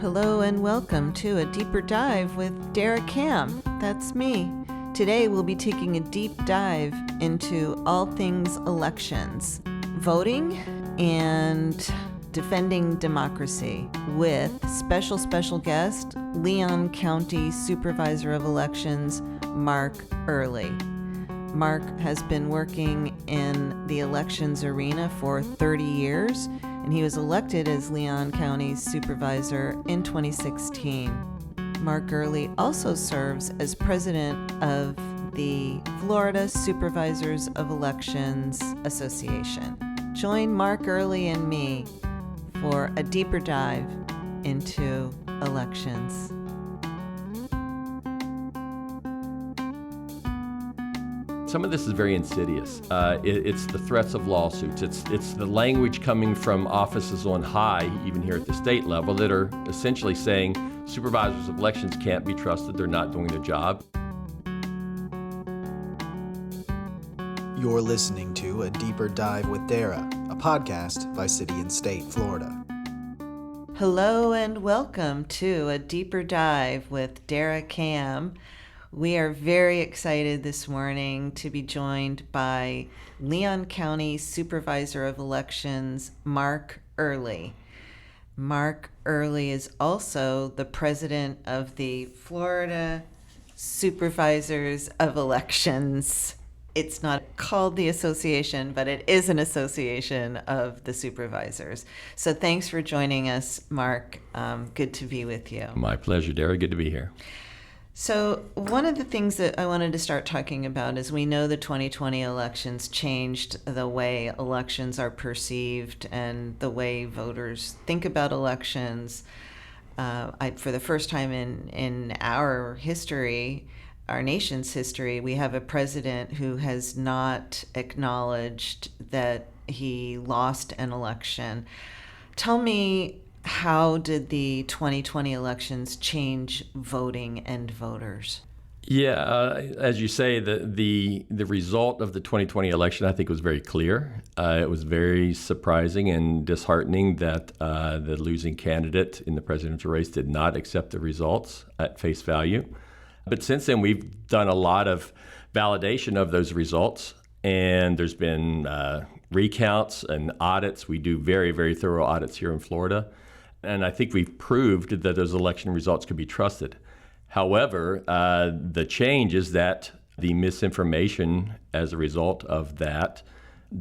Hello and welcome to a deeper dive with Dara Cam. That's me. Today we'll be taking a deep dive into all things elections, voting, and defending democracy with special guest, Leon County Supervisor of Elections, Mark Earley. Mark has been working in the elections arena for 30 years, and he was elected as Leon County's supervisor in 2016. Mark Earley also serves as president of the Florida Supervisors of Elections Association. Join Mark Earley and me for a deeper dive into elections. Some of this is very insidious. It's the threats of lawsuits. It's the language coming from offices on high, even here at the state level, that are essentially saying supervisors of elections can't be trusted. They're not doing their job. You're listening to A Deeper Dive with Dara, a podcast by City and State, Florida. Hello and welcome to A Deeper Dive with Dara Cam. We are very excited this morning to be joined by Leon County Supervisor of Elections, Mark Earley. Mark Earley is also the president of the Florida Supervisors of Elections. It's not called the association, but it is an association of the supervisors. So thanks for joining us, Mark. Good to be with you. My pleasure, Dara. Good to be here. So one of the things that I wanted to start talking about is we know the 2020 elections changed the way elections are perceived and the way voters think about elections. For the first time in our history, our nation's history, we have a president who has not acknowledged that he lost an election. Tell me, how did the 2020 elections change voting and voters? Yeah, as you say, the result of the 2020 election, I think, was very clear. It was very surprising and disheartening that the losing candidate in the presidential race did not accept the results at face value. But since then, we've done a lot of validation of those results, and there's been recounts and audits. We do very, very thorough audits here in Florida. And I think we've proved that those election results could be trusted. However, the change is that the misinformation as a result of that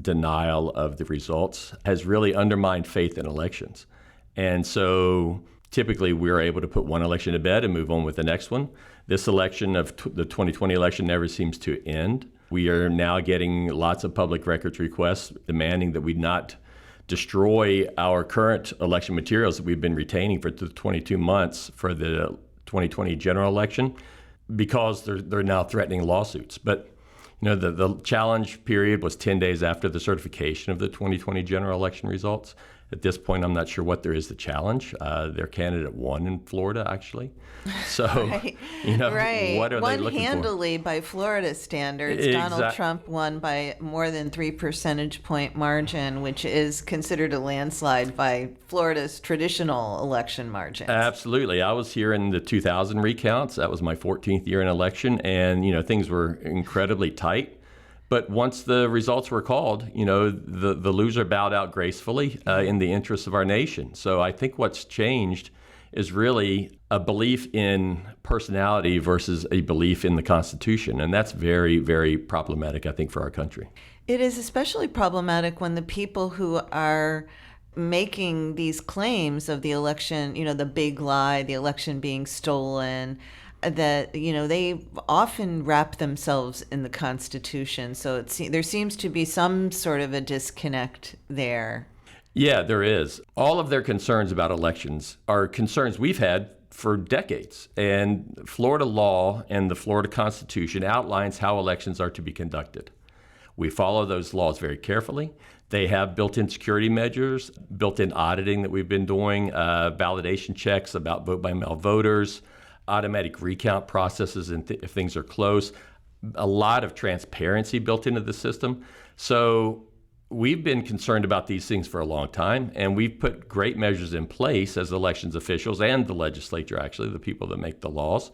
denial of the results has really undermined faith in elections. And so typically we're able to put one election to bed and move on with the next one. This election of the 2020 election never seems to end. We are now getting lots of public records requests demanding that we not destroy our current election materials that we've been retaining for 22 months for the 2020 general election because they're now threatening lawsuits. But the challenge period was 10 days after the certification of the 2020 general election results. At this point, I'm not sure what there is to challenge. Their candidate won in Florida, actually. So, right. What are they looking for? Won handily by Florida standards. Donald Trump won by more than 3 percentage point margin, which is considered a landslide by Florida's traditional election margins. Absolutely. I was here in the 2000 recounts. That was my 14th year in election, and things were incredibly tight. But once the results were called, the loser bowed out gracefully in the interests of our nation. So I think what's changed is really a belief in personality versus a belief in the Constitution. And that's very, very problematic, I think, for our country. It is especially problematic when the people who are making these claims of the election, the big lie, the election being stolen, that they often wrap themselves in the Constitution. So there seems to be some sort of a disconnect there. Yeah, there is. All of their concerns about elections are concerns we've had for decades. And Florida law and the Florida Constitution outlines how elections are to be conducted. We follow those laws very carefully. They have built-in security measures, built-in auditing that we've been doing, validation checks about vote-by-mail voters, automatic recount processes if things are close, a lot of transparency built into the system. So we've been concerned about these things for a long time, and we've put great measures in place as elections officials and the legislature, actually, the people that make the laws,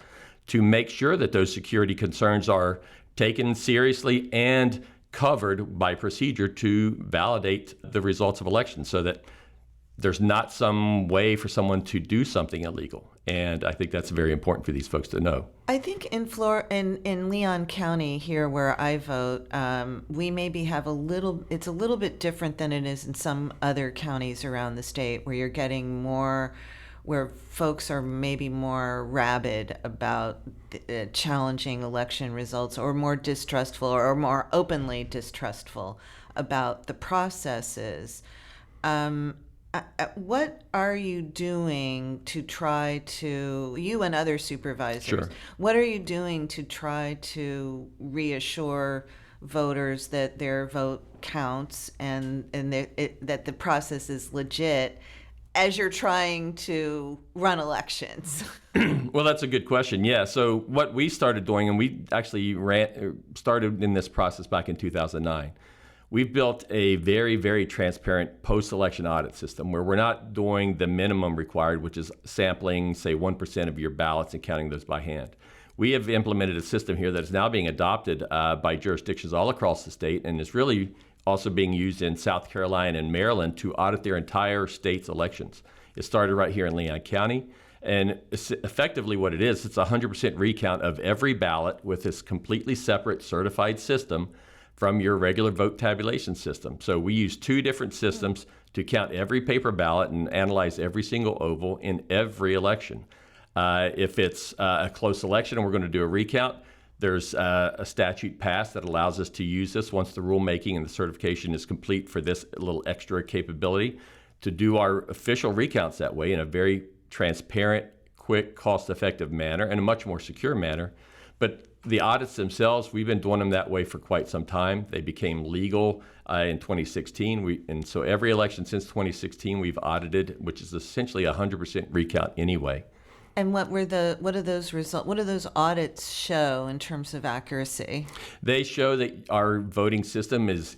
to make sure that those security concerns are taken seriously and covered by procedure to validate the results of elections so that there's not some way for someone to do something illegal. And I think that's very important for these folks to know. I think in Leon County here where I vote, we maybe have it's a little bit different than it is in some other counties around the state where you're getting more, where folks are maybe more rabid about challenging election results or more distrustful or more openly distrustful about the processes. What are you doing to try to, you and other supervisors, Sure. What are you doing to try to reassure voters that their vote counts and that the process is legit as you're trying to run elections? Well, that's a good question. Yeah. So what we started doing, and we actually started in this process back in 2009, we've built a very, very transparent post-election audit system where we're not doing the minimum required, which is sampling, say, 1% of your ballots and counting those by hand. We have implemented a system here that is now being adopted by jurisdictions all across the state and is really also being used in South Carolina and Maryland to audit their entire state's elections. It started right here in Leon County. And effectively what it is, it's a 100% recount of every ballot with this completely separate certified system from your regular vote tabulation system. So we use two different systems to count every paper ballot and analyze every single oval in every election. If it's a close election and we're going to do a recount, there's a statute passed that allows us to use this once the rulemaking and the certification is complete for this little extra capability to do our official recounts that way in a very transparent, quick, cost-effective manner and a much more secure manner. But the audits themselves, we've been doing them that way for quite some time. They became legal in 2016. And so every election since 2016 we've audited, which is essentially a 100% recount anyway. And what do those results? What do those audits show in terms of accuracy? They show that our voting system is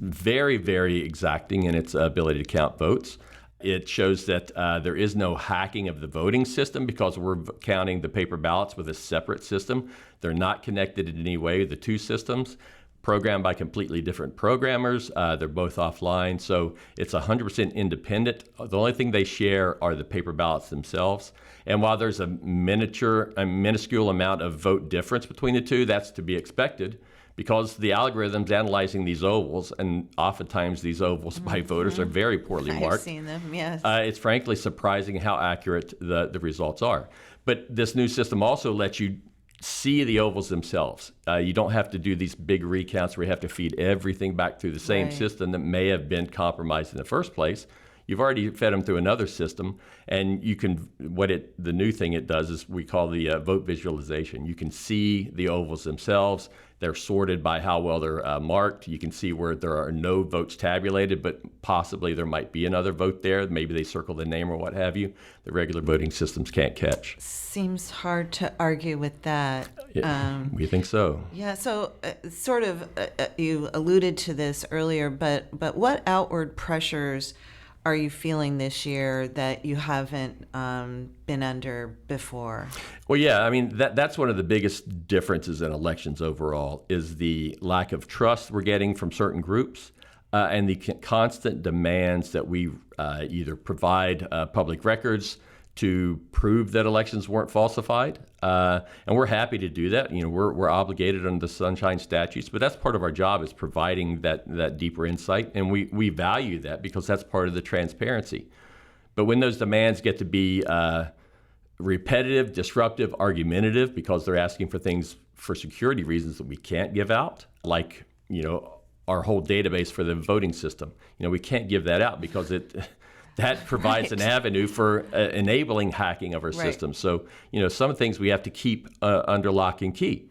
very, very exacting in its ability to count votes. It shows that there is no hacking of the voting system because we're counting the paper ballots with a separate system. They're not connected in any way, the two systems, programmed by completely different programmers. They're both offline, so it's 100% independent. The only thing they share are the paper ballots themselves. And while there's a minuscule amount of vote difference between the two, that's to be expected because the algorithm's analyzing these ovals, and oftentimes these ovals by voters are very poorly marked. I've seen them, yes. It's frankly surprising how accurate the results are. But this new system also lets you see the ovals themselves. You don't have to do these big recounts where you have to feed everything back through the same system that may have been compromised in the first place. You've already fed them through another system, and you can. The new thing it does is we call the vote visualization. You can see the ovals themselves. They're sorted by how well they're marked. You can see where there are no votes tabulated, but possibly there might be another vote there. Maybe they circle the name or what have you. The regular voting systems can't catch. Seems hard to argue with that. We think so. Yeah, so you alluded to this earlier, but what outward pressures are you feeling this year that you haven't been under before? Well, yeah, I mean, that's one of the biggest differences in elections overall is the lack of trust we're getting from certain groups and the constant demands that we either provide public records to prove that elections weren't falsified. And we're happy to do that. We're obligated under the Sunshine Statutes, but that's part of our job is providing that deeper insight. And we value that because that's part of the transparency. But when those demands get to be repetitive, disruptive, argumentative, because they're asking for things for security reasons that we can't give out, like, our whole database for the voting system. We can't give that out because that provides an avenue for enabling hacking of our system. So, some things we have to keep under lock and key.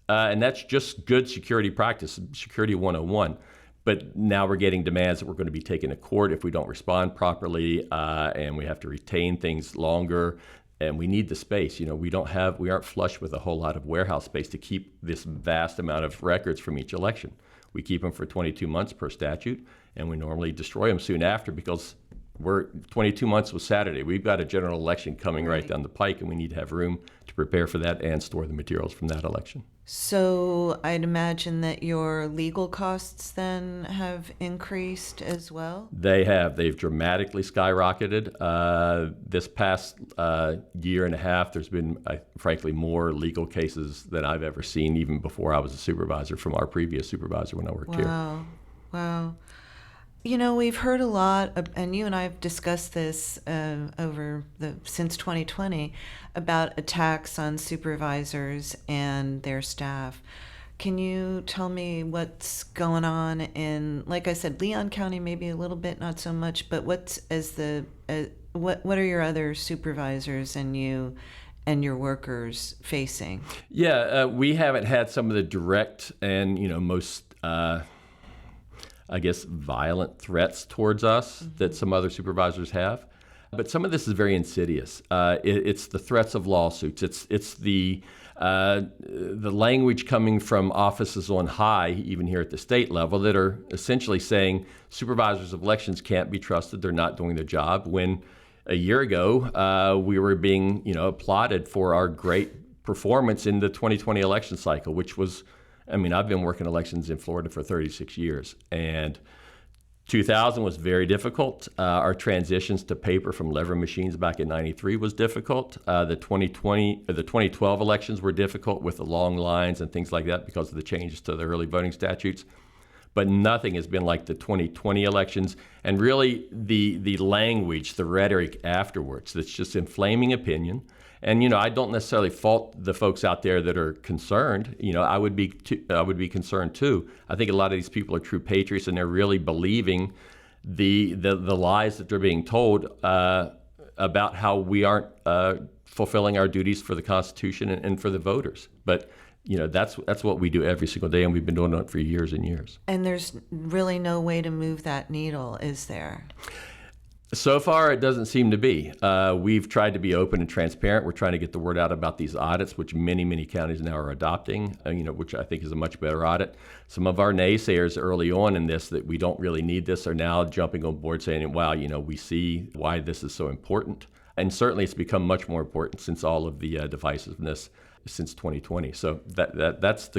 And that's just good security practice, Security 101. But now we're getting demands that we're going to be taken to court if we don't respond properly, and we have to retain things longer. And we need the space. We aren't flush with a whole lot of warehouse space to keep this vast amount of records from each election. We keep them for 22 months per statute, and we normally destroy them soon after because we're 22 months was Saturday. We've got a general election coming right down the pike, and we need to have room to prepare for that and store the materials from that election. So I'd imagine that your legal costs then have increased as well? They have. They've dramatically skyrocketed. This past year and a half, there's been, frankly, more legal cases than I've ever seen, even before I was a supervisor, from our previous supervisor when I worked here. Wow. You know, we've heard a lot, and you and I have discussed this since 2020, about attacks on supervisors and their staff. Can you tell me what's going on in, like I said, Leon County maybe a little bit, not so much, but what are your other supervisors and you and your workers facing? Yeah, we haven't had some of the direct and most violent threats towards us that some other supervisors have. But some of this is very insidious. It's the threats of lawsuits. It's the language coming from offices on high, even here at the state level, that are essentially saying supervisors of elections can't be trusted. They're not doing their job. When a year ago, we were being applauded for our great performance in the 2020 election cycle, which was, I've been working elections in Florida for 36 years, and 2000 was very difficult. Our transitions to paper from lever machines back in '93 was difficult. The 2012 elections were difficult with the long lines and things like that because of the changes to the early voting statutes. But nothing has been like the 2020 elections, and really the language, the rhetoric afterwards, that's just inflaming opinion. And I don't necessarily fault the folks out there that are concerned. I would be concerned too. I think a lot of these people are true patriots, and they're really believing the lies that they're being told about how we aren't fulfilling our duties for the Constitution and for the voters. But that's what we do every single day, and we've been doing it for years and years. And there's really no way to move that needle, is there? So far, it doesn't seem to be. We've tried to be open and transparent. We're trying to get the word out about these audits, which many counties now are adopting, which I think is a much better audit. Some of our naysayers early on in this, that we don't really need this, are now jumping on board saying, wow, we see why this is so important. And certainly it's become much more important since all of the divisiveness since 2020. So that's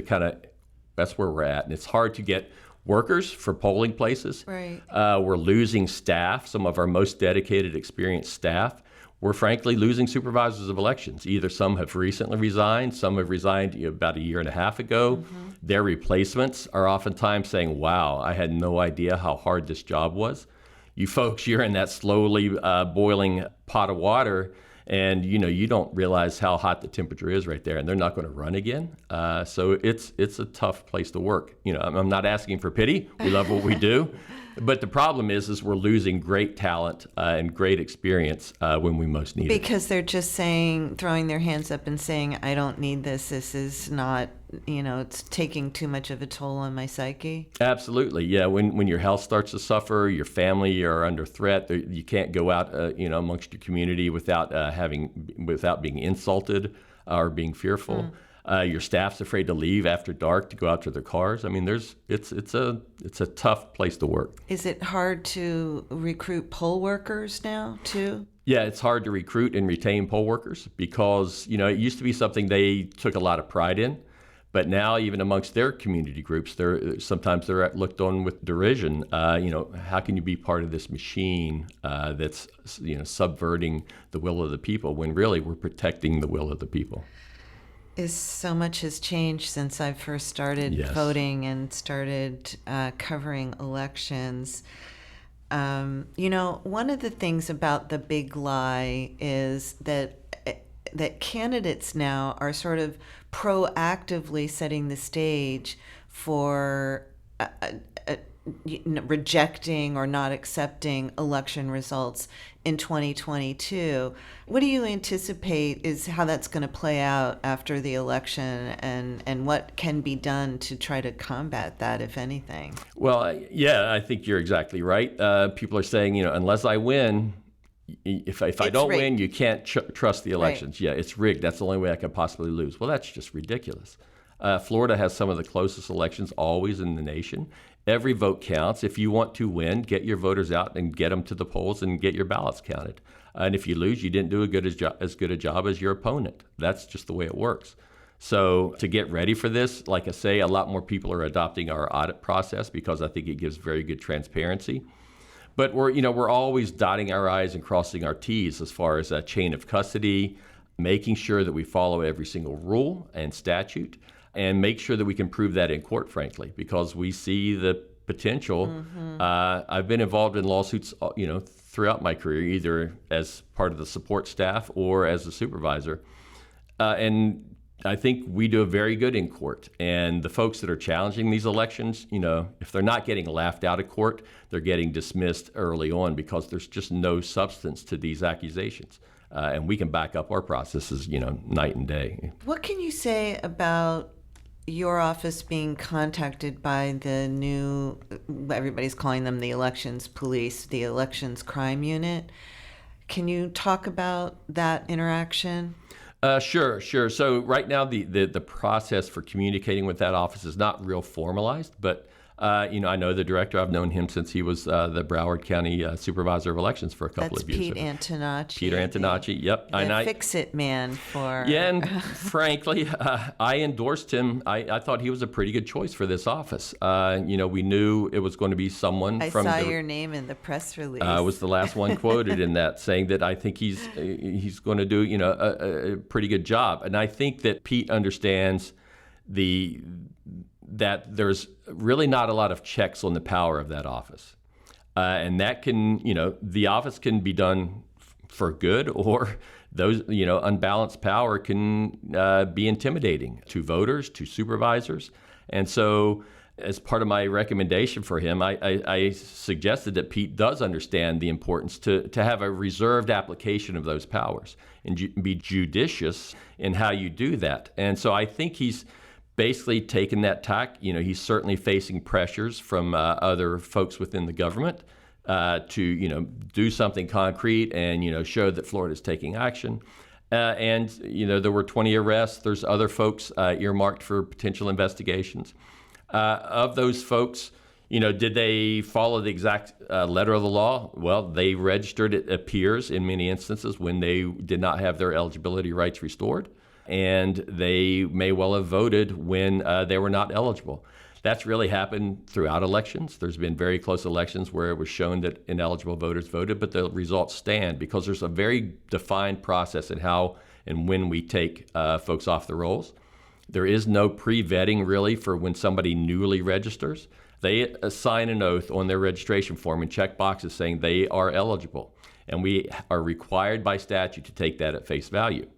where we're at. And it's hard to get workers for polling places. Right. We're losing staff, some of our most dedicated, experienced staff. We're frankly losing supervisors of elections. Either some have recently resigned, some have resigned about a year and a half ago. Mm-hmm. Their replacements are oftentimes saying, wow, I had no idea how hard this job was. You folks, you're in that slowly boiling pot of water, and you don't realize how hot the temperature is right there, and they're not going to run again. So it's a tough place to work. I'm not asking for pity. We love what we do, but the problem is we're losing great talent and great experience when we most need it. Because they're just throwing their hands up and saying, I don't need this. This is not, it's taking too much of a toll on my psyche. Absolutely, yeah. When your health starts to suffer, your family are under threat. You can't go out, amongst your community without being insulted or being fearful. Your staff's afraid to leave after dark to go out to their cars. It's a tough place to work. Is it hard to recruit poll workers now too? Yeah, it's hard to recruit and retain poll workers because it used to be something they took a lot of pride in. But now, even amongst their community groups, they're looked on with derision. How can you be part of this machine that's subverting the will of the people when really we're protecting the will of the people? So much has changed since I first started voting and started covering elections. One of the things about the big lie is that candidates now are sort of proactively setting the stage for rejecting or not accepting election results in 2022. What do you anticipate is how that's going to play out after the election, and what can be done to try to combat that, if anything? Well, yeah, I think you're exactly right. People are saying, unless I win, if I don't rigged. win, you can't trust the elections. Right. Yeah, it's rigged. That's the only way I can possibly lose. Well, that's just ridiculous. Florida has some of the closest elections always in the nation. Every vote counts. If you want to win, get your voters out and get them to the polls and get your ballots counted. And if you lose, you didn't do as good a job as your opponent. That's just the way it works. So to get ready for this, like I say, a lot more people are adopting our audit process because I think it gives very good transparency. But we're always dotting our I's and crossing our T's as far as a chain of custody, making sure that we follow every single rule and statute, and make sure that we can prove that in court, frankly, because we see the potential. I've been involved in lawsuits, throughout my career, either as part of the support staff or as a supervisor. And I think we do very good in court. And the folks that are challenging these elections, if they're not getting laughed out of court, they're getting dismissed early on because there's just no substance to these accusations. And we can back up our processes, night and day. What can you say about your office being contacted by the new, everybody's calling them the elections police, the elections crime unit? Can you talk about that interaction? Sure. So right now, the process for communicating with that office is not real formalized, but I know the director. I've known him since he was the Broward County Supervisor of Elections for a couple of years. That's Pete Antonacci. Peter Antonacci, yep. The fix-it man for... Yeah, and frankly, I endorsed him. I thought he was a pretty good choice for this office. We knew it was going to be someone I saw your name in the press release. I was the last one quoted in that, saying that I think he's going to do, a pretty good job. And I think that Pete understands that there's really not a lot of checks on the power of that office. And that can, the office can be done for good, or those, unbalanced power can be intimidating to voters, to supervisors. And so as part of my recommendation for him, I suggested that Pete does understand the importance to have a reserved application of those powers and be judicious in how you do that. And so I think he's basically taken that tack. He's certainly facing pressures from other folks within the government to, do something concrete and, show that Florida is taking action. And there were 20 arrests. There's other folks earmarked for potential investigations. Of those folks, did they follow the exact letter of the law? Well, they registered, it appears, in many instances when they did not have their eligibility rights restored. And they may well have voted when they were not eligible. That's really happened throughout elections. There's been very close elections where it was shown that ineligible voters voted, but the results stand because there's a very defined process in how and when we take folks off the rolls. There is no pre-vetting really for when somebody newly registers. They sign an oath on their registration form and check boxes saying they are eligible. And we are required by statute to take that at face value.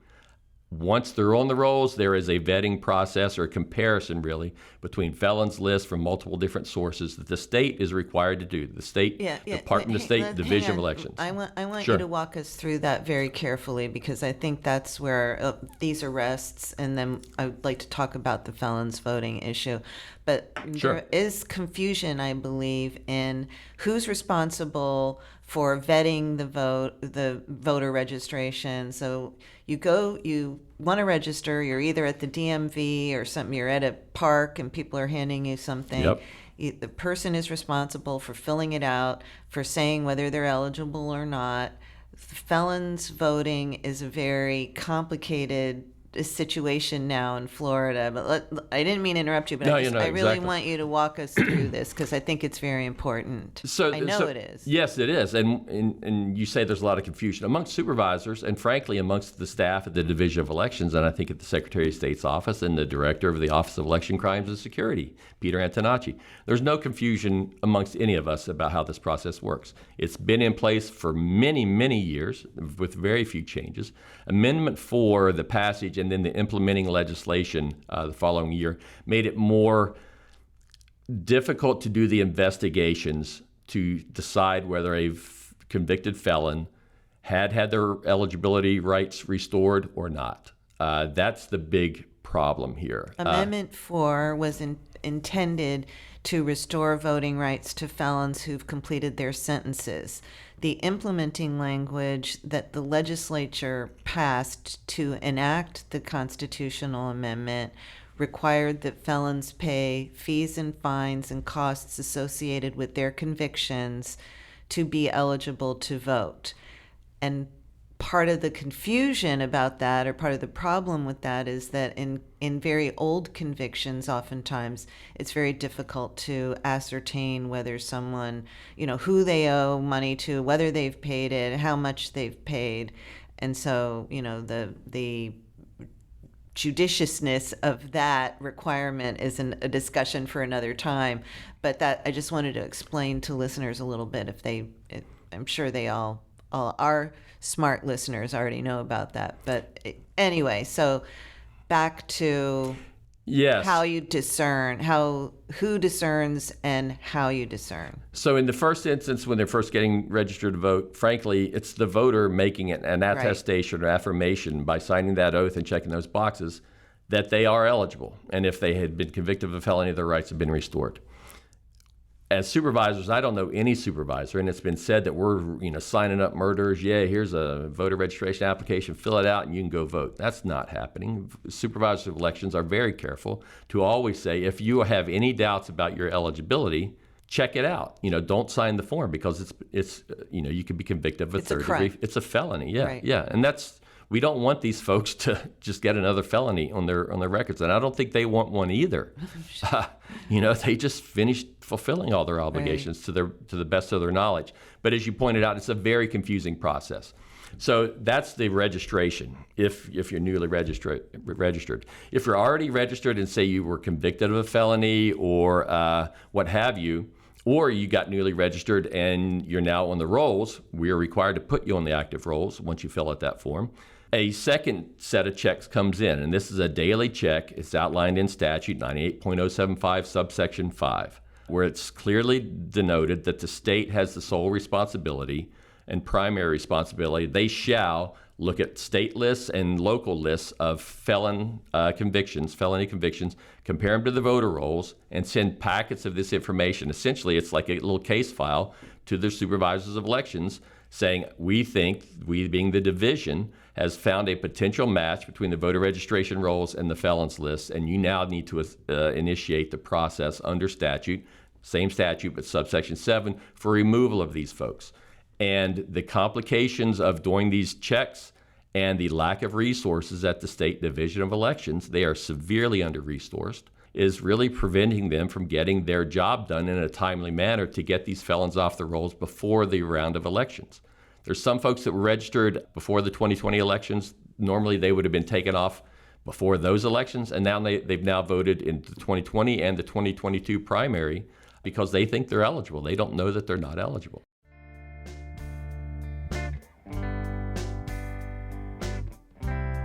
Once they're on the rolls, there is a vetting process or a comparison, really, between felons lists from multiple different sources that the state is required to do. The state, Department of State, Division of Elections. I want Sure. you to walk us through that very carefully, because I think that's where these arrests, and then I would like to talk about the felons voting issue. But Sure. There is confusion, I believe, in who's responsible for vetting the voter registration. So you want to register, you're either at the DMV or something, you're at a park and people are handing you something. Yep. The person is responsible for filling it out, for saying whether they're eligible or not. Felons voting is a very complicated situation now in Florida. But I didn't mean to interrupt you, but I really exactly. want you to walk us through this, because I think it's very important. I know it is. Yes, it is. And you say there's a lot of confusion amongst supervisors and, frankly, amongst the staff at the Division of Elections, and I think at the Secretary of State's office and the Director of the Office of Election Crimes and Security, Peter Antonacci. There's no confusion amongst any of us about how this process works. It's been in place for many, many years with very few changes. Amendment 4, the passage, and then the implementing legislation the following year made it more difficult to do the investigations to decide whether a convicted felon had their eligibility rights restored or not. That's the big problem here. Amendment 4 was intended to restore voting rights to felons who've completed their sentences. The implementing language that the legislature passed to enact the constitutional amendment required that felons pay fees and fines and costs associated with their convictions to be eligible to vote. And part of the confusion about that, or part of the problem with that, is that in very old convictions, oftentimes it's very difficult to ascertain whether someone, who they owe money to, whether they've paid it, how much they've paid. And so, the judiciousness of that requirement is a discussion for another time. But that I just wanted to explain to listeners a little bit. I'm sure they all our smart listeners already know about that. But anyway, so back to how you discern, who discerns and how you discern. So in the first instance, when they're first getting registered to vote, frankly, it's the voter making an attestation or affirmation by signing that oath and checking those boxes that they are eligible. And if they had been convicted of a felony, their rights have been restored. As supervisors, I don't know any supervisor, and it's been said that we're signing up murderers. Yeah, here's a voter registration application, fill it out, and you can go vote. That's not happening. Supervisors of elections are very careful to always say, if you have any doubts about your eligibility, check it out. Don't sign the form because it's you could be convicted of a third degree. It's a felony. Yeah, right. Yeah, and we don't want these folks to just get another felony on their records, and I don't think they want one either. They just finished fulfilling all their obligations to the best of their knowledge. But as you pointed out, it's a very confusing process. So that's the registration. If you're newly registered, if you're already registered and say you were convicted of a felony or what have you, or you got newly registered and you're now on the rolls, we are required to put you on the active rolls once you fill out that form. A second set of checks comes in, and this is a daily check. It's outlined in statute 98.075 subsection 5, where it's clearly denoted that the state has the sole responsibility and primary responsibility. They shall look at state lists and local lists of felony convictions, compare them to the voter rolls, and send packets of this information. Essentially, it's like a little case file to the supervisors of elections saying, we think, we being the division, has found a potential match between the voter registration rolls and the felons list, and you now need to initiate the process under statute, same statute, but subsection 7, for removal of these folks. And the complications of doing these checks and the lack of resources at the State Division of Elections, they are severely under-resourced, is really preventing them from getting their job done in a timely manner to get these felons off the rolls before the round of elections. There's some folks that were registered before the 2020 elections. Normally they would have been taken off before those elections, and now they've now voted in the 2020 and the 2022 primary because they think they're eligible. They don't know that they're not eligible.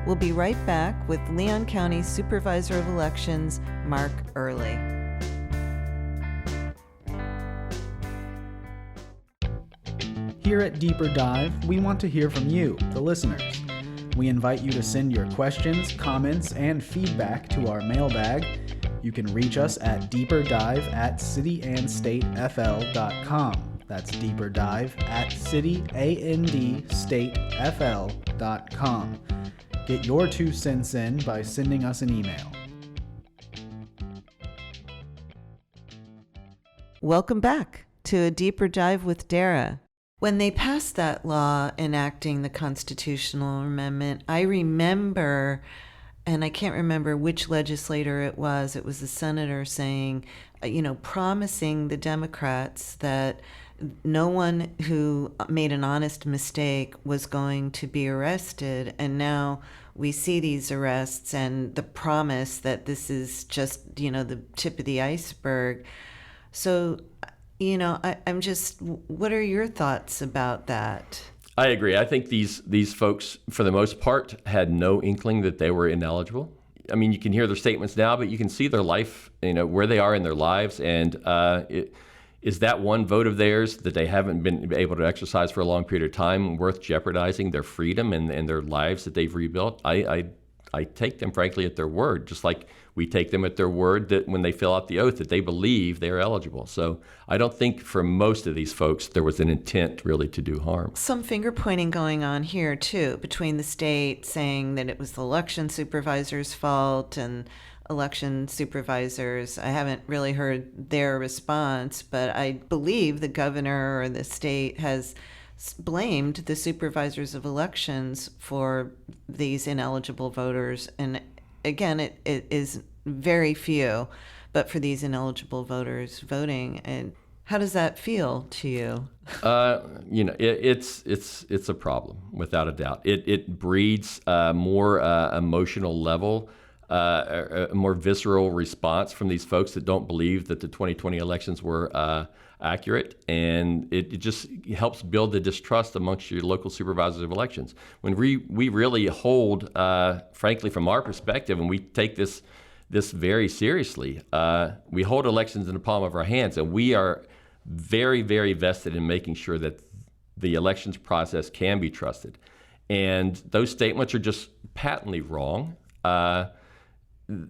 We'll be right back with Leon County Supervisor of Elections, Mark Earley. Here at Deeper Dive, we want to hear from you, the listeners. We invite you to send your questions, comments, and feedback to our mailbag. You can reach us at deeperdive@cityandstatefl.com. That's deeperdive@cityandstatefl.com. Get your 2 cents in by sending us an email. Welcome back to A Deeper Dive with Dara. When they passed that law enacting the constitutional amendment, I remember, and I can't remember which legislator it was the senator saying, promising the Democrats that no one who made an honest mistake was going to be arrested. And now we see these arrests and the promise that this is just, the tip of the iceberg. So, I'm just, what are your thoughts about that? I agree. I think these folks, for the most part, had no inkling that they were ineligible. I mean, you can hear their statements now, but you can see their life, where they are in their lives. And is that one vote of theirs that they haven't been able to exercise for a long period of time worth jeopardizing their freedom and their lives that they've rebuilt? I take them, frankly, at their word, just like we take them at their word that when they fill out the oath that they believe they are eligible. So I don't think for most of these folks there was an intent really to do harm. Some finger pointing going on here too, between the state saying that it was the election supervisor's fault and election supervisors. I haven't really heard their response, but I believe the governor or the state has blamed the supervisors of elections for these ineligible voters. And again, it is very few, but for these ineligible voters voting. And how does that feel to you? It's a problem without a doubt. It breeds a more emotional level, a more visceral response from these folks that don't believe that the 2020 elections were accurate, and it just helps build the distrust amongst your local supervisors of elections. When we really hold, frankly, from our perspective, and we take this very seriously, we hold elections in the palm of our hands, and we are very, very vested in making sure that the elections process can be trusted. And those statements are just patently wrong.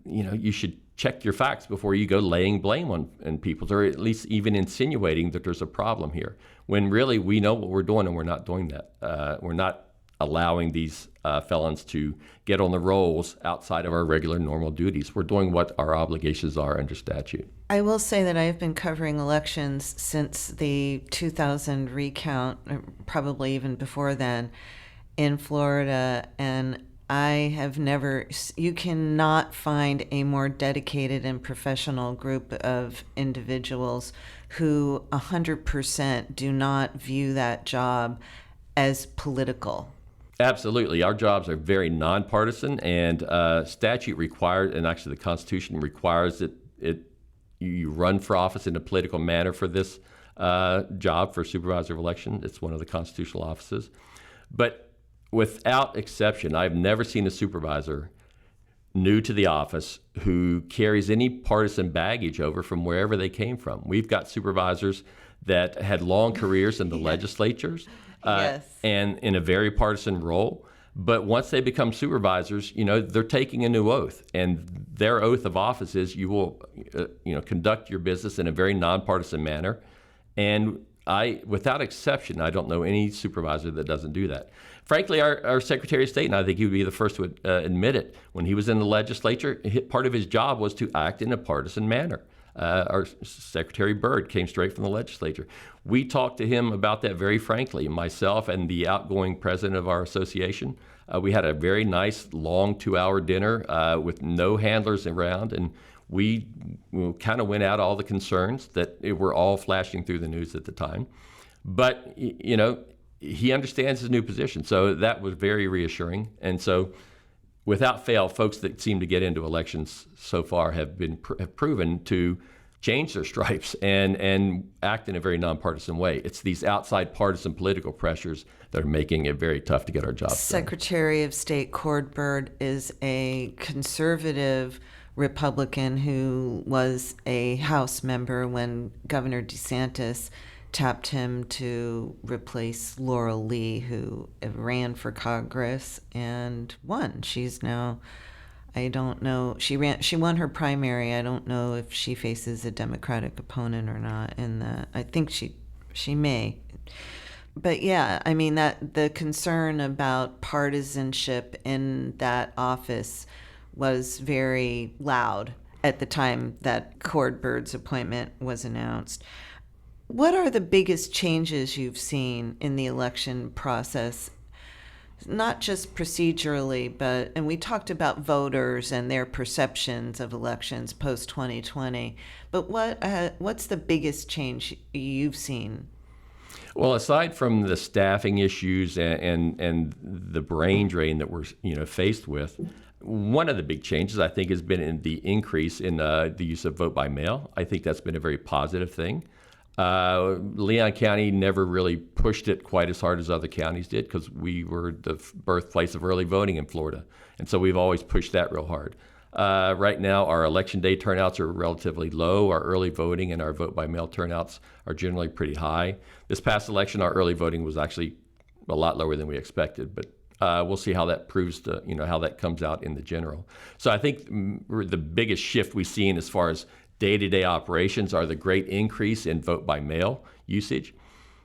You should check your facts before you go laying blame on people, or at least even insinuating that there's a problem here, when really we know what we're doing and we're not doing that. We're not allowing these felons to get on the rolls outside of our regular normal duties. We're doing what our obligations are under statute. I will say that I have been covering elections since the 2000 recount, probably even before then, in Florida, and I have never, you cannot find a more dedicated and professional group of individuals who 100% do not view that job as political. Absolutely. Our jobs are very nonpartisan, and statute requires, and actually the Constitution requires that you run for office in a political manner for this job for supervisor of election. It's one of the constitutional offices. But without exception, I've never seen a supervisor new to the office who carries any partisan baggage over from wherever they came from. We've got supervisors that had long careers in the legislatures and in a very partisan role. But once they become supervisors, they're taking a new oath, and their oath of office is you will, conduct your business in a very nonpartisan manner. And without exception, I don't know any supervisor that doesn't do that. Frankly, our Secretary of State, and I think he would be the first to admit it, when he was in the legislature, part of his job was to act in a partisan manner. Our Secretary Byrd came straight from the legislature. We talked to him about that very frankly, myself and the outgoing president of our association. We had a very nice, long 2-hour dinner with no handlers around, and we kind of went out all the concerns that were all flashing through the news at the time. But, he understands his new position, so that was very reassuring. And so, without fail, folks that seem to get into elections so far have proven to change their stripes and act in a very nonpartisan way. It's these outside partisan political pressures that are making it very tough to get our jobs done. Secretary of State Cord Byrd is a conservative Republican who was a House member when Governor DeSantis tapped him to replace Laurel Lee, who ran for Congress and won. She's now, I don't know, she won her primary. I don't know if she faces a Democratic opponent or not in that. I think she may. But yeah, I mean, that the concern about partisanship in that office was very loud at the time that Cord Byrd's appointment was announced. What are the biggest changes you've seen in the election process, not just procedurally, and we talked about voters and their perceptions of elections post-2020, but what's the biggest change you've seen? Well, aside from the staffing issues and the brain drain that we're faced with, one of the big changes, I think, has been in the increase in the use of vote by mail. I think that's been a very positive thing. Leon County never really pushed it quite as hard as other counties did because we were the birthplace of early voting in Florida. And so we've always pushed that real hard. Right now, our election day turnouts are relatively low. Our early voting and our vote by mail turnouts are generally pretty high. This past election, our early voting was actually a lot lower than we expected, but we'll see how that proves how that comes out in the general. So I think the biggest shift we've seen as far as day-to-day operations are the great increase in vote by mail usage.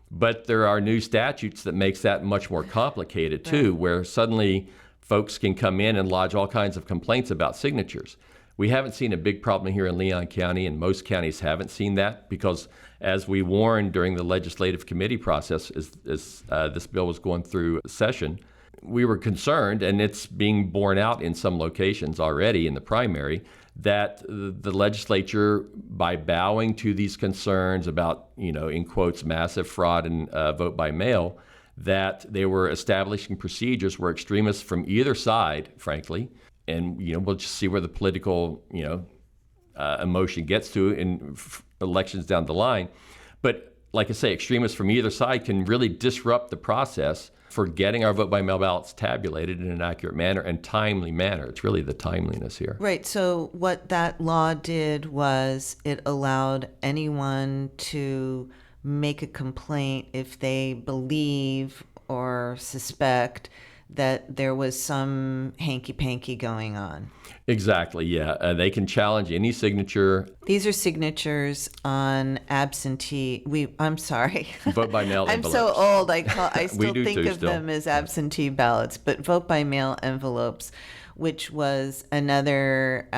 But there are new statutes that makes that much more complicated too, where suddenly folks can come in and lodge all kinds of complaints about signatures. We haven't seen a big problem here in Leon County, and most counties haven't seen that because, as we warned during the legislative committee process, as this bill was going through session, we were concerned, and it's being borne out in some locations already in the primary, that the legislature, by bowing to these concerns about, in quotes, massive fraud and vote by mail, that they were establishing procedures where extremists from either side, frankly, and we'll just see where the political emotion gets to in elections down the line. But like I say, extremists from either side can really disrupt the process for getting our vote by mail ballots tabulated in an accurate manner and timely manner. It's really the timeliness here. Right. So what that law did was it allowed anyone to make a complaint if they believe or suspect that there was some hanky-panky going on. Exactly, yeah. They can challenge any signature. These are signatures on absentee. I'm sorry. Vote by mail I'm envelopes. so old. I still think of still. them as absentee ballots, but vote by mail envelopes, which was another.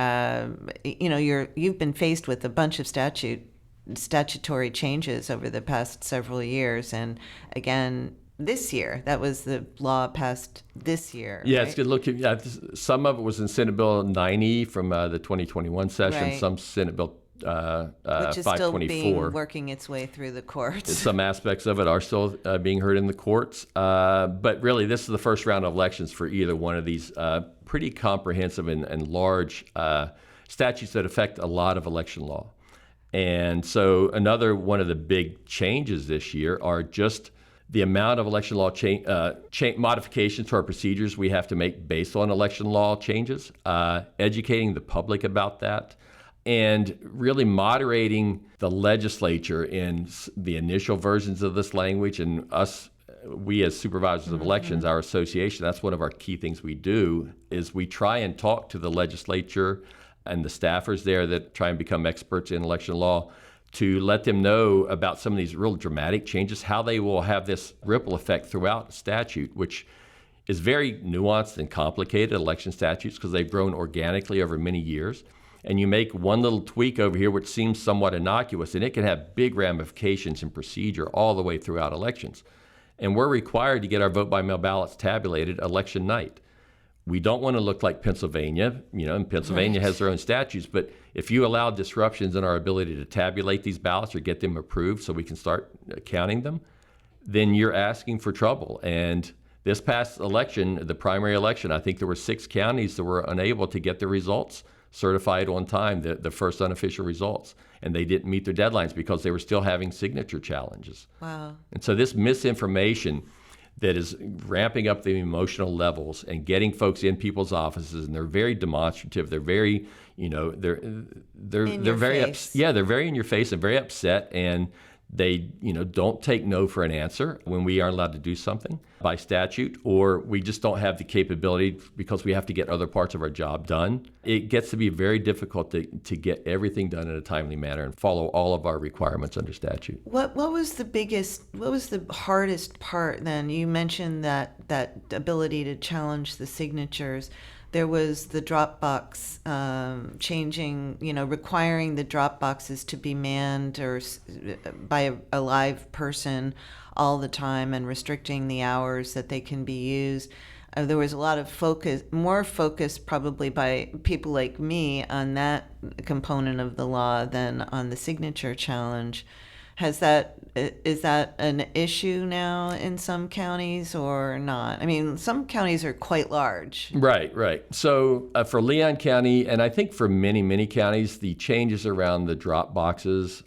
You've been faced with a bunch of statutory changes over the past several years, and again, this year, that was the law passed this year. Yeah, right? it's good looking. Yeah, some of it was in Senate Bill 90 from the 2021 session. Right. Some Senate Bill which is 524. still working its way through the courts. Some aspects of it are still being heard in the courts. But really, this is the first round of elections for either one of these pretty comprehensive and large statutes that affect a lot of election law. And so another one of the big changes this year are just the amount of election law modifications to our procedures we have to make based on election law changes, educating the public about that, and really moderating the legislature in the initial versions of this language. And we as supervisors of elections, our association, that's one of our key things we do, is we try and talk to the legislature and the staffers there that try and become experts in election law, to let them know about some of these real dramatic changes, how they will have this ripple effect throughout statute, which is very nuanced and complicated, election statutes, because they've grown organically over many years. And you make one little tweak over here, which seems somewhat innocuous, and it can have big ramifications in procedure all the way throughout elections. And we're required to get our vote by mail ballots tabulated election night. We don't want to look like Pennsylvania, and Pennsylvania has their own statutes, but if you allow disruptions in our ability to tabulate these ballots or get them approved so we can start counting them, then you're asking for trouble. And this past election, the primary election, I think there were 6 counties that were unable to get the results certified on time, the first unofficial results, and they didn't meet their deadlines because they were still having signature challenges. Wow. And so this misinformation that is ramping up the emotional levels and getting folks in people's offices, and they're very demonstrative. They're very, they're very they're very in your face and very upset, and they, don't take no for an answer when we aren't allowed to do something by statute, or we just don't have the capability because we have to get other parts of our job done. It gets to be very difficult to get everything done in a timely manner and follow all of our requirements under statute. What was the hardest part then? You mentioned that ability to challenge the signatures. There was the drop box changing, requiring the drop boxes to be manned or by a live person all the time, and restricting the hours that they can be used. There was a lot of more focus probably by people like me on that component of the law than on the signature challenge. Is that an issue now in some counties or not? I mean, some counties are quite large. Right. So for Leon County, and I think for many, many counties, the changes around the drop boxes,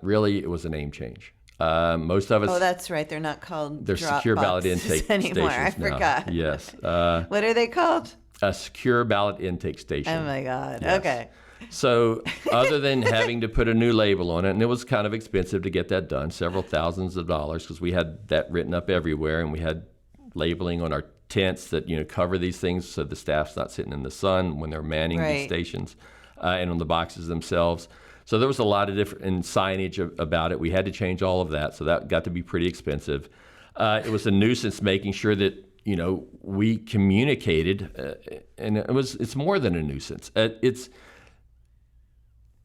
really it was a name change. Most of us. Oh, that's right. They're not called they're drop secure ballot boxes intake anymore. stations I now. forgot. Yes. What are they called? A secure ballot intake station. Oh my God. Yes. Okay. So other than having to put a new label on it, and it was kind of expensive to get that done, several thousands of dollars, because we had that written up everywhere, and we had labeling on our tents that cover these things so the staff's not sitting in the sun when they're manning these stations, and on the boxes themselves. So there was a lot of different signage about it. We had to change all of that, so that got to be pretty expensive. It was a nuisance making sure that we communicated, and it's more than a nuisance.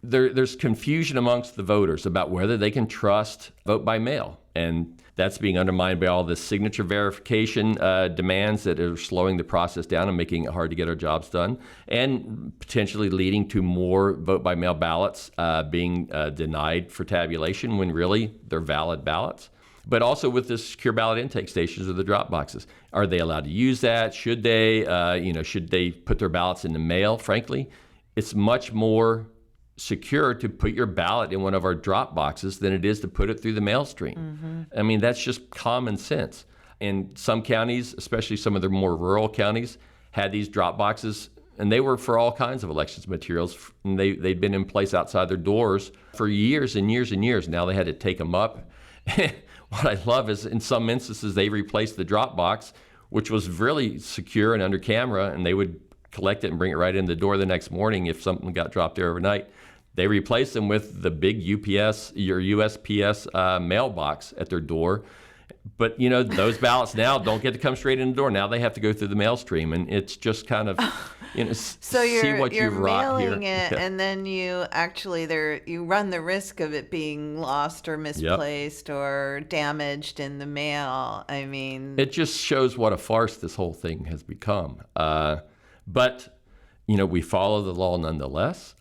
there's confusion amongst the voters about whether they can trust vote by mail. And that's being undermined by all the signature verification demands that are slowing the process down and making it hard to get our jobs done, and potentially leading to more vote by mail ballots being denied for tabulation when really they're valid ballots. But also with the secure ballot intake stations or the drop boxes. Are they allowed to use that? Should they, should they put their ballots in the mail? Frankly, it's much more secure to put your ballot in one of our drop boxes than it is to put it through the mail stream. Mm-hmm. I mean, that's just common sense. And some counties, especially some of the more rural counties, had these drop boxes, and they were for all kinds of elections materials. And they'd been in place outside their doors for years and years and years. Now they had to take them up. What I love is in some instances they replaced the drop box, which was really secure and under camera, and they would collect it and bring it right in the door the next morning if something got dropped there overnight. They replaced them with the big UPS or USPS mailbox at their door. But, those ballots now don't get to come straight in the door. Now they have to go through the mail stream, and it's just kind of, so see what you're you wrought here. mailing it, and then you actually you run the risk of it being lost or misplaced or damaged in the mail. I mean, it just shows what a farce this whole thing has become. But we follow the law nonetheless.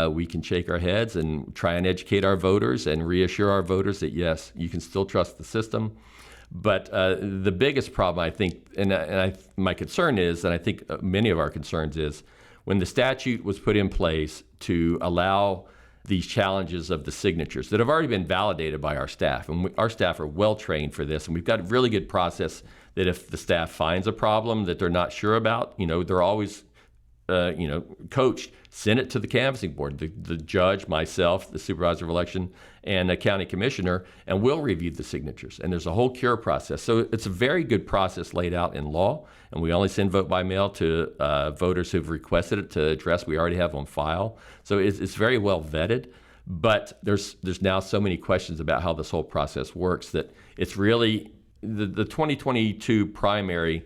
We can shake our heads and try and educate our voters and reassure our voters that, yes, you can still trust the system. But the biggest problem, I think, my concern is, and I think many of our concerns is, when the statute was put in place to allow these challenges of the signatures that have already been validated by our staff, and our staff are well trained for this, and we've got a really good process that if the staff finds a problem that they're not sure about, they're always coached, send it to the canvassing board, the judge, myself, the supervisor of election, and the county commissioner, and we'll review the signatures. And there's a whole cure process. So it's a very good process laid out in law, and we only send vote by mail to voters who've requested it to address we already have on file. So it's very well vetted. But there's now so many questions about how this whole process works that it's really the 2022 primary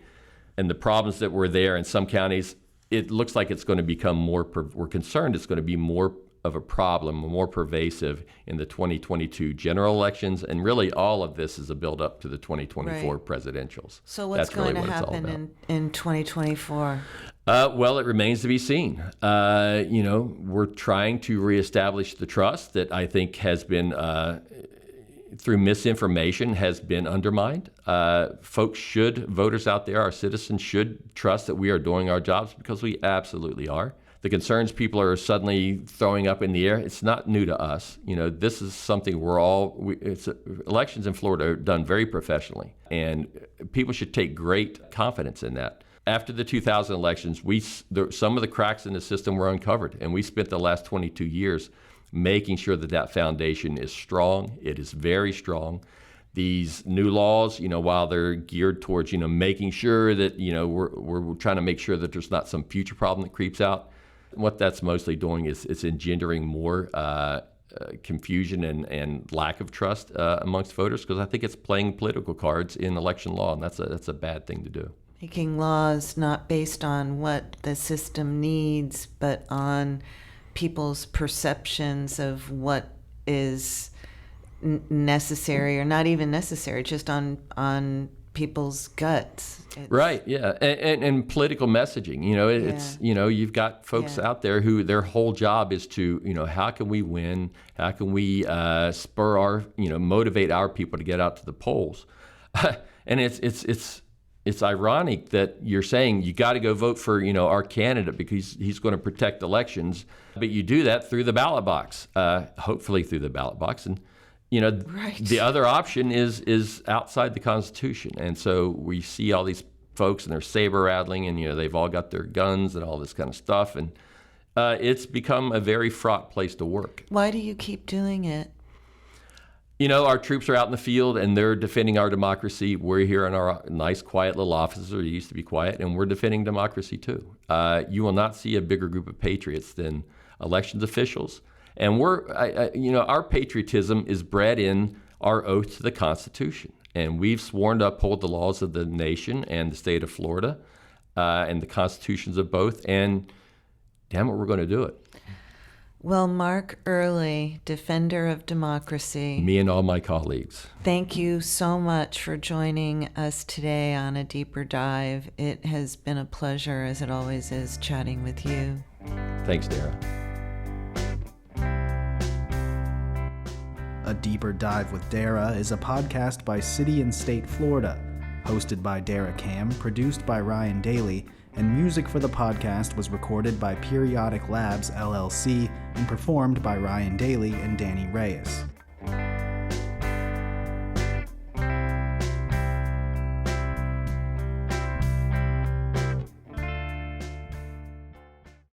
and the problems that were there in some counties. It looks like it's going to become more, we're concerned it's going to be more of a problem, more pervasive in the 2022 general elections. And really all of this is a build up to the 2024 presidentials. So what's going to happen in 2024? Well, it remains to be seen. We're trying to reestablish the trust that I think has been, through misinformation, has been undermined. Voters out there, our citizens should trust that we are doing our jobs, because we absolutely are. The concerns people are suddenly throwing up in the air, it's not new to us. This is something elections in Florida are done very professionally, and people should take great confidence in that. After the 2000 elections, some of the cracks in the system were uncovered, and we spent the last 22 years making sure that foundation is strong. It is very strong. These new laws, while they're geared towards, making sure that, we're trying to make sure that there's not some future problem that creeps out. What that's mostly doing is it's engendering more confusion and lack of trust amongst voters, because I think it's playing political cards in election law, and that's a bad thing to do. Making laws not based on what the system needs, but on people's perceptions of what is necessary or not even necessary, just on people's guts. Right, yeah, and political messaging. It's you've got folks out there who their whole job is to how can we win? How can we spur our motivate our people to get out to the polls? And it's ironic that you're saying you got to go vote for our candidate because he's going to protect elections, but you do that through the ballot box, hopefully through the ballot box, and right. The other option is outside the Constitution, and so we see all these folks and they're saber rattling, and they've all got their guns and all this kind of stuff, and it's become a very fraught place to work. Why do you keep doing it? Our troops are out in the field and they're defending our democracy. We're here in our nice, quiet little offices, or it used to be quiet, and we're defending democracy too. You will not see a bigger group of patriots than elections officials. And our patriotism is bred in our oath to the Constitution. And we've sworn to uphold the laws of the nation and the state of Florida and the constitutions of both. And damn it, we're going to do it. Well, Mark Earley, defender of democracy, Me and all my colleagues. thank you so much for joining us today on A Deeper Dive. It has been a pleasure, as it always is, chatting with you. Thanks, Dara. A Deeper Dive with Dara is a podcast by City and State Florida, hosted by Dara Cam, produced by Ryan Daly, and music for the podcast was recorded by Periodic Labs, LLC, and performed by Ryan Daly and Danny Reyes.